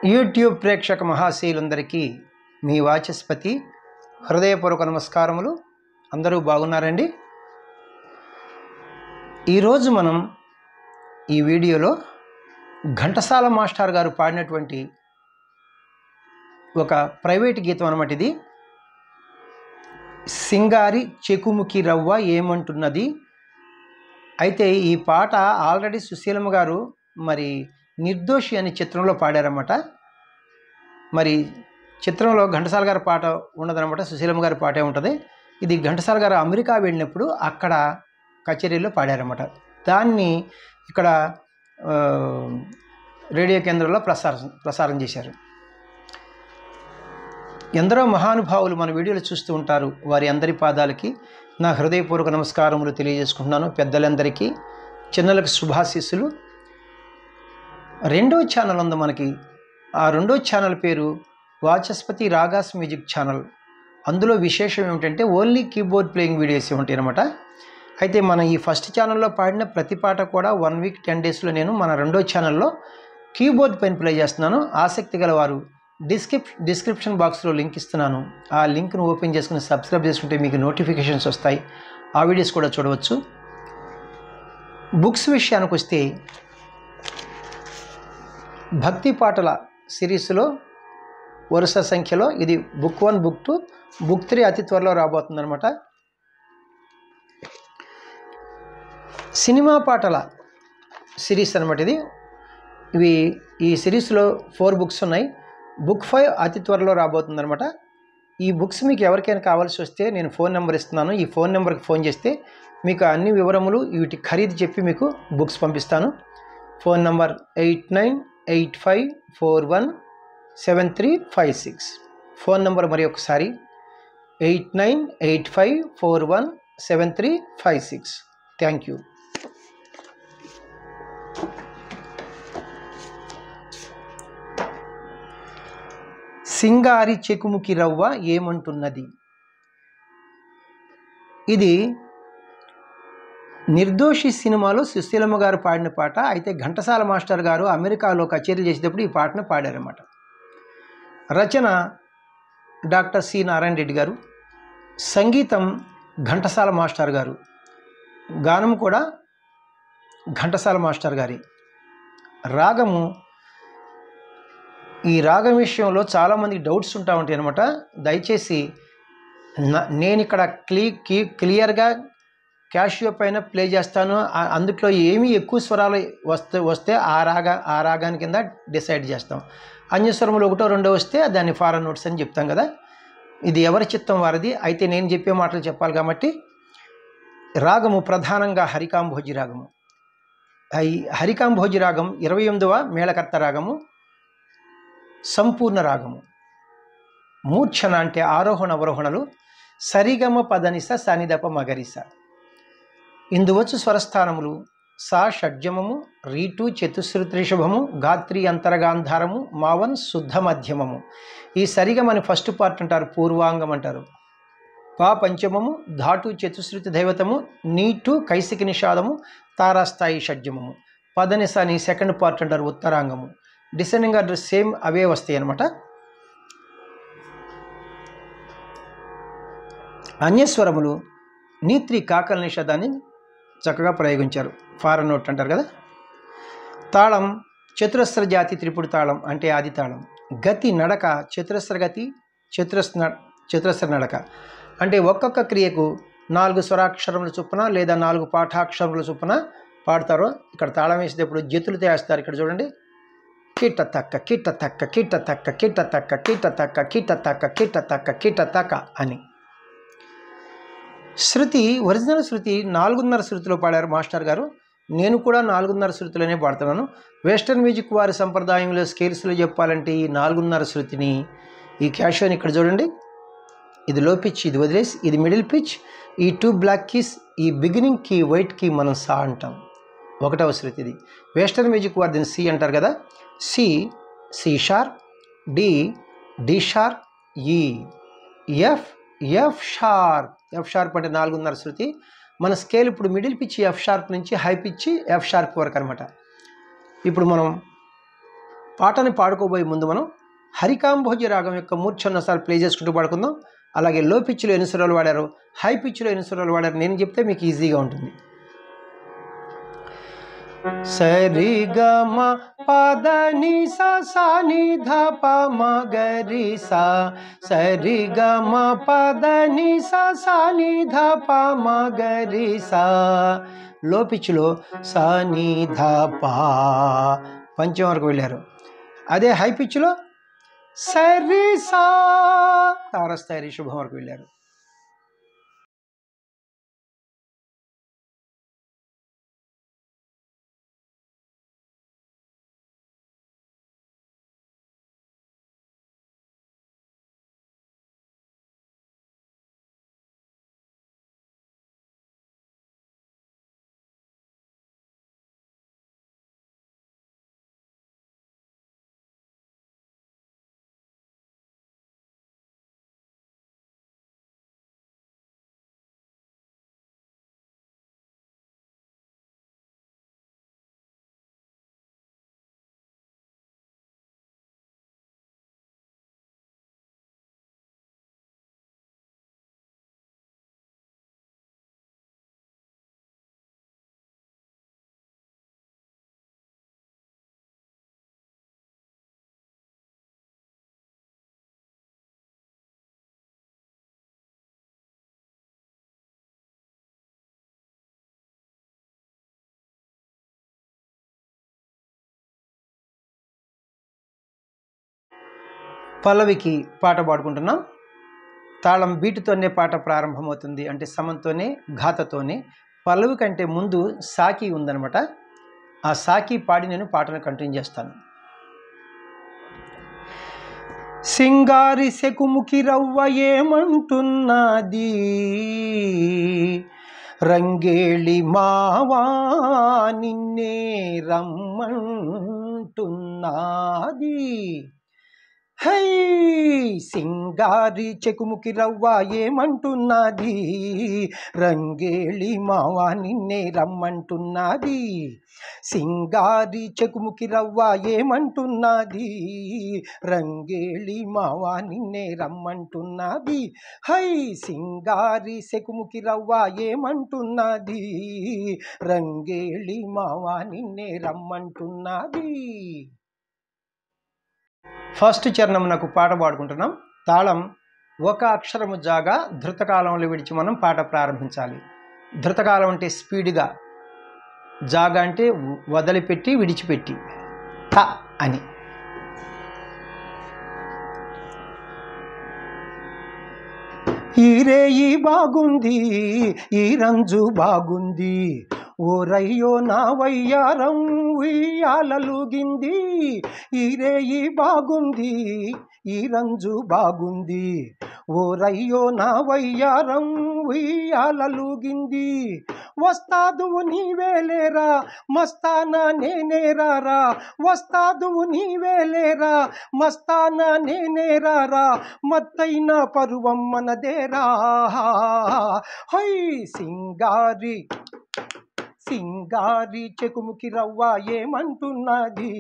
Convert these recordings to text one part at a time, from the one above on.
YouTube ప్రేక్షక మహాశీలందరికీ మీ వాచస్పతి హృదయపూర్వక నమస్కారములు. అందరూ బాగున్నారండి? ఈరోజు మనం ఈ వీడియోలో ఘంటసాల మాస్టర్ గారు పాడినటువంటి ఒక ప్రైవేట్ గీతం అన్నమాట. ఇది సింగారి చెకుముకి రవ్వ ఏమంటున్నది. అయితే ఈ పాట ఆల్రెడీ సుశీలమ్మ గారు మరి నిర్దోషి అనే చిత్రంలో పాడారన్నమాట. మరి చిత్రంలో ఘంటసాల గారి పాట ఉండదన్నమాట, సుశీలమ్మ గారి పాటే ఉంటుంది. ఇది ఘంటసాల గారు అమెరికా వెళ్ళినప్పుడు అక్కడ కచేరీలో పాడారన్నమాట. దాన్ని ఇక్కడ రేడియో కేంద్రంలో ప్రసారం చేశారు. ఎందరో మహానుభావులు మన వీడియోలు చూస్తూ ఉంటారు. వారి అందరి పాదాలకి నా హృదయపూర్వక నమస్కారములు తెలియజేసుకుంటున్నాను. పెద్దలందరికీ, చిన్నలకు శుభాశీస్సులు. రెండో ఛానల్ ఉంది మనకి. ఆ రెండో ఛానల్ పేరు వాచస్పతి రాగాస్ మ్యూజిక్ ఛానల్. అందులో విశేషం ఏమిటంటే ఓన్లీ కీబోర్డ్ ప్లేయింగ్ వీడియోస్ ఉంటాయి అన్నమాట. అయితే మన ఈ ఫస్ట్ ఛానల్లో పాడిన ప్రతి పాట కూడా 1 వీక్ 10 డేస్లో నేను మన రెండో ఛానల్లో కీబోర్డ్ పైన ప్లే చేస్తున్నాను. ఆసక్తి గల వారు డిస్క్రిప్షన్ బాక్స్లో లింక్ ఇస్తున్నాను. ఆ లింక్ను ఓపెన్ చేసుకుని సబ్స్క్రైబ్ చేసుకుంటే మీకు నోటిఫికేషన్స్ వస్తాయి. ఆ వీడియోస్ కూడా చూడవచ్చు. బుక్స్ విషయానికి వస్తే భక్తి పాటల సిరీస్లో వరుస సంఖ్యలో ఇది బుక్ 1, బుక్ 2, బుక్ 3 అతి త్వరలో రాబోతుందన్నమాట. సినిమా పాటల సిరీస్ అన్నమాట ఇది. ఈ సిరీస్లో 4 బుక్స్ ఉన్నాయి. బుక్ 5 అతి త్వరలో రాబోతుందన్నమాట. ఈ బుక్స్ మీకు ఎవరికైనా కావాల్సి వస్తే నేను ఫోన్ నెంబర్ ఇస్తున్నాను. ఈ ఫోన్ నెంబర్కి ఫోన్ చేస్తే మీకు అన్ని వివరములు, వీటి ఖరీదు చెప్పి మీకు బుక్స్ పంపిస్తాను. Phone number 8985417356. ఫోన్ నెంబర్ మరి ఒకసారి 8985417356. Thank you. సింగారి చెకుముకి రవ్వ ఏమంటున్నది. ఇది నిర్దోషి సినిమాలో సుశీలమ్మ గారు పాడిన పాట. అయితే ఘంటసాల మాస్టర్ గారు అమెరికాలో కచేరీలు చేసేటప్పుడు ఈ పాటను పాడారన్నమాట. రచన డాక్టర్ సి నారాయణ రెడ్డి గారు, సంగీతం ఘంటసాల మాస్టర్ గారు, గానం కూడా ఘంటసాల మాస్టర్ గారి. రాగము, ఈ రాగం విషయంలో చాలామందికి డౌట్స్ ఉంటా ఉంటాయి అన్నమాట. దయచేసి నేను ఇక్కడ క్లియర్గా క్యాషియో పైన ప్లే చేస్తాను. అందులో ఏమి ఎక్కువ స్వరాలు వస్తే ఆ రాగాని కింద డిసైడ్ చేస్తాం. అన్యస్వరములు 1, 2 వస్తే దాన్ని ఫారెన్ నోట్స్ అని చెప్తాం కదా. ఇది ఎవరి చిత్తం వారిది. అయితే నేను చెప్పే మాటలు చెప్పాలి కాబట్టి రాగము ప్రధానంగా హరికాంభోజి రాగము. ఈ హరికాంభోజి రాగం 28వ మేళకర్త రాగము, సంపూర్ణ రాగము. మూర్ఛన అంటే ఆరోహణ అవరోహణలు సరిగమ పదనిస సనిదప మగరిస. ఇందువచ్చు స్వరస్థానములు సా షడ్జమము, రీటు చతుశ్రుత్రిషభము, గాత్రి అంతరగాంధారము, మావన్ శుద్ధ మధ్యమము. ఈ సరిగమని ఫస్ట్ పార్ట్ అంటారు, పూర్వాంగం అంటారు. పా పంచమము, ధాటు చతుశ్రుతి దైవతము, నీటు కైసిక నిషాదము, తారాస్థాయి షడ్జమము. పదనిస అని సెకండ్ పార్ట్ అంటారు, ఉత్తరాంగము. డిసెండింగ్ ఆర్డర్ సేమ్ అవే వస్తాయి అన్నమాట. అన్యస్వరములు నీత్రి కాకల నిషాదాన్ని చక్కగా ప్రయోగించారు, ఫారెన్ నోట్ అంటారు కదా. తాళం చతురస్ర జాతి త్రిపుడు తాళం అంటే ఆది తాళం. గతి నడక చతురస్ర గతి, చతురస్ర నడక అంటే ఒక్కొక్క క్రియకు 4 స్వరాక్షరముల చొప్పున లేదా 4 పాఠాక్షరముల చొప్పున పాడతారు. ఇక్కడ తాళం వేసేటప్పుడు జతులతో వేస్తారు. ఇక్కడ చూడండి, కిట్ట తక్క కిట్ట తక్క కిట్ట తక్క కిట్ట తక్క కిట్ట తక్క కిట్ట తక్క కిట్ట తక్క కిట్ట తక్క అని. శృతి, ఒరిజినల్ శృతి 4.5 శృతిలో పాడారు మాస్టర్ గారు. నేను కూడా 4.5 శృతిలోనే పాడుతున్నాను. వెస్టర్న్ మ్యూజిక్ వారి సంప్రదాయంలో స్కేల్స్లో చెప్పాలంటే ఈ 4.5 శృతిని, ఈ క్యాషియోని ఇక్కడ చూడండి, ఇది లో పిచ్, ఇది వదిలేసి ఇది మిడిల్ పిచ్, ఈ 2 బ్లాక్ కీస్, ఈ బిగినింగ్ కీ వైట్ కీ మనం సా అంటాం. 1వ శృతి ఇది. వెస్టర్న్ మ్యూజిక్ వారు దీన్ని సి అంటారు కదా. C, C sharp, D, D sharp, E, F, F sharp. F sharp అంటే 4.5 శృతి. మన స్కేల్ ఇప్పుడు మిడిల్ పిచ్ ఎఫ్ షార్ప్ నుంచి హై పిచ్ ఎఫ్ షార్ప్ వరకు అనమాట. ఇప్పుడు మనం పాటని పాడుకోబోయే ముందు మనం హరికాంభోజి రాగం యొక్క మూర్ఛన్నసార్లు ప్లే చేసుకుంటూ పాడుకుందాం. అలాగే లో పిచ్లో ఎన్ని స్వరాలు వాడారు, హై పిచ్లో ఎన్ని స్వరాలు వాడారు నేను చెప్తే మీకు ఈజీగా ఉంటుంది. సరి గ మ పద ని సా ని ధ ప మ గ రి సా, సరి గ మ పద ని సా ని ధ ప మ గ రి సా. లో పిచ్లో సా ని ధ ప పంచం వరకు వెళ్ళారు. అదే హై పిచ్లో సరి సా తారస్థాయి రిషభం వరకు వెళ్ళారు. పల్లవికి పాట పాడుకుంటున్నాం. తాళం బీటుతోనే పాట ప్రారంభమవుతుంది, అంటే సమంతోనే ఘాతతోనే. పల్లవి కంటే ముందు సాకి ఉందనమాట. ఆ సాకి పాడి నేను పాటను కంటిన్యూ చేస్తాను. సింగారి సెకుముకి రవ్వ ఏమంటున్నది, రంగేళి మావా నిన్నే రమ్మంటున్నది. హై సింగారి చెకుముకి రవ్వ ఏమంటున్నది, రంగేళి మావా నిన్నే రమ్మంటున్నది. సింగారి చెకుముకి రవ్వ ఏమంటున్నది, రంగేళి మావా నిన్నే రమ్మంటున్నది. హై సింగారి చెకుముకి రవ్వ ఏమంటున్నది, రంగేళి మావా నిన్నే రమ్మంటున్నది. ఫస్ట్ చరణం నాకు పాట పాడుకుంటున్నాం. తాళం ఒక అక్షరము జాగా ధృతకాలంలో విడిచి మనం పాట ప్రారంభించాలి. ధృతకాలం అంటే స్పీడ్గా, జాగా అంటే వదిలిపెట్టి విడిచిపెట్టి, త అని. ఈ రేయి బాగుంది, ఈ రంజు బాగుంది, ఓ రయ్యో నా వయ్యారం ఉయ్యాలలుగింది. ఈ రేయి బాగుంది, ఈ రంజు బాగుంది, ఓ రయ్యో నా వయ్యారం ఉయ్యాలలుగింది. వస్తాదువు నీవేలేరా మస్తానా నేనేరారా, వస్తాదువు నీవేలేరా మస్తానా నేనేరారా, మత్తైన పరువం మనదేరా. హై సింగారి సింగారి చెకుముకి రవ్వ ఏమంటున్నది,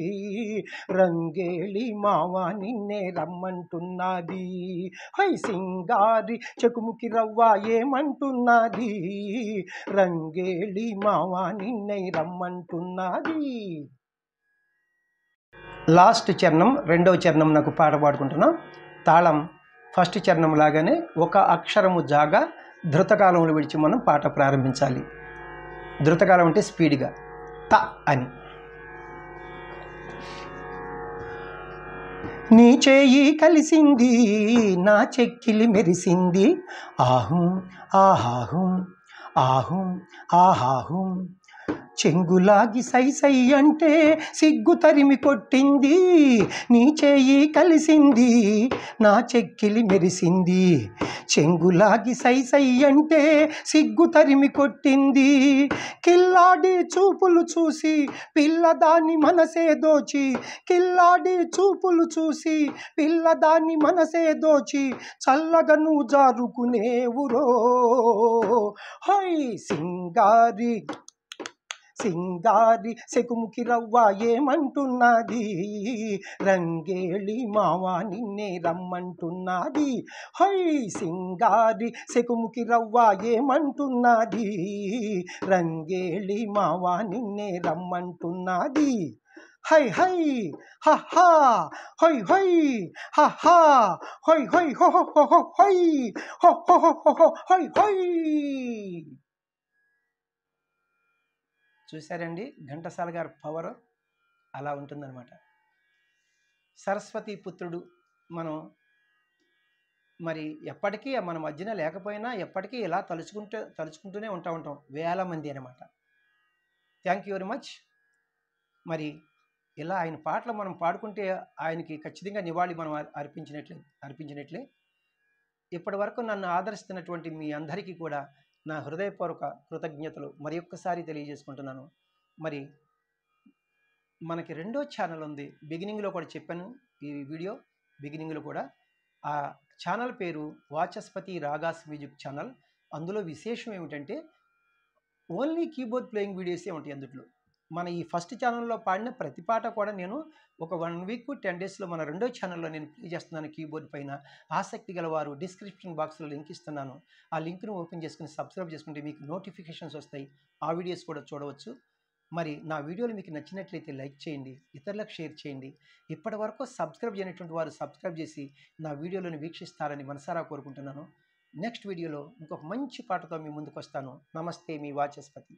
రంగేళి మావా నిన్నే రమ్మంటున్నది. హై సింగారి చెకుముకి రవ్వ ఏమంటున్నది, రంగేళి మావా నిన్నే రమ్మంటున్నది. లాస్ట్ చరణం రెండవ చరణం నాకు పాట పాడుకుంటున్నాం. తాళం ఫస్ట్ చరణం లాగానే ఒక అక్షరము జాగా ధృతకాలంలో విడిచి మనం పాట ప్రారంభించాలి. ధృతకాలం అంటే స్పీడ్గా, త అని. నీ చేయి కలిసింది నా చెక్కిలి మెరిసింది, ఆహుం ఆహాహుం ఆహుం ఆహాహుం. చెంగులాగి సై సై అంటే సిగ్గు తరిమి కొట్టింది, నీ చేయి కలిసింది నా చెక్కిలి మెరిసింది. చెంగులాగి సై సై అంటే సిగ్గు తరిమి కొట్టింది. కిల్లాడి చూపులు చూసి పిల్లదాని మనసే దోచి, కిల్లాడి చూపులు చూసి పిల్లదాని మనసే దోచి, చల్లగా నువ్వు జారుకునేవురో. హై సింగారి సింగారి సెకుముకి రవ్వ ఏమంటున్నది, రంగేళి మావా నిన్నే రమ్మంటున్నది. హై సింగారి సెకుముకి రవ్వ ఏమంటున్నది, రంగేళి మావా నిన్నే రమ్మంటున్నది. హై హై హా హా హై హై హా హా హై హై హో హో హో హో హై హో హో హో హో హో హై హై. చూశారండి ఘంటసాల గారి పవర్ అలా ఉంటుందన్నమాట. సరస్వతి పుత్రుడు మనం మరి ఎప్పటికీ మన మధ్యన లేకపోయినా ఎప్పటికీ ఇలా తలుచుకుంటూనే ఉంటాం వేల మంది అనమాట. Thank you very much. మరి ఇలా ఆయన పాటలు మనం పాడుకుంటే ఆయనకి ఖచ్చితంగా నివాళి మనం అర్పించినట్లే. ఇప్పటి వరకు నన్ను ఆదరిస్తున్నటువంటి మీ అందరికీ కూడా నా హృదయపూర్వక కృతజ్ఞతలు మరి ఒక్కసారి తెలియజేసుకుంటున్నాను. మరి మనకి రెండో ఛానల్ ఉంది, బిగినింగ్లో కూడా చెప్పాను ఈ వీడియో బిగినింగ్లో కూడా. ఆ ఛానల్ పేరు వాచస్పతి రాగాస్ మ్యూజిక్ ఛానల్. అందులో విశేషం ఏమిటంటే ఓన్లీ కీబోర్డ్ ప్లేయింగ్ వీడియోసే ఉంటాయి అందులో. మన ఈ ఫస్ట్ ఛానల్లో పాడిన ప్రతి పాట కూడా నేను ఒక 1 వీక్ 10 డేస్లో మన రెండో ఛానల్లో నేను ప్లే చేస్తున్నాను కీబోర్డ్ పైన. ఆసక్తి గలవారు డిస్క్రిప్షన్ బాక్స్లో లింక్ ఇస్తున్నాను, ఆ లింక్ను ఓపెన్ చేసుకుని సబ్స్క్రైబ్ చేసుకుంటే మీకు నోటిఫికేషన్స్ వస్తాయి, ఆ వీడియోస్ కూడా చూడవచ్చు. మరి నా వీడియోలు మీకు నచ్చినట్లయితే లైక్ చేయండి, ఇతరులకు షేర్ చేయండి. ఇప్పటి వరకు సబ్స్క్రైబ్ చేయనటువంటి వారు సబ్స్క్రైబ్ చేసి నా వీడియోలను వీక్షిస్తారని మనసారా కోరుకుంటున్నాను. నెక్స్ట్ వీడియోలో ఇంకొక మంచి పాటతో మీ ముందుకు వస్తాను. నమస్తే, మీ వాచస్పతి.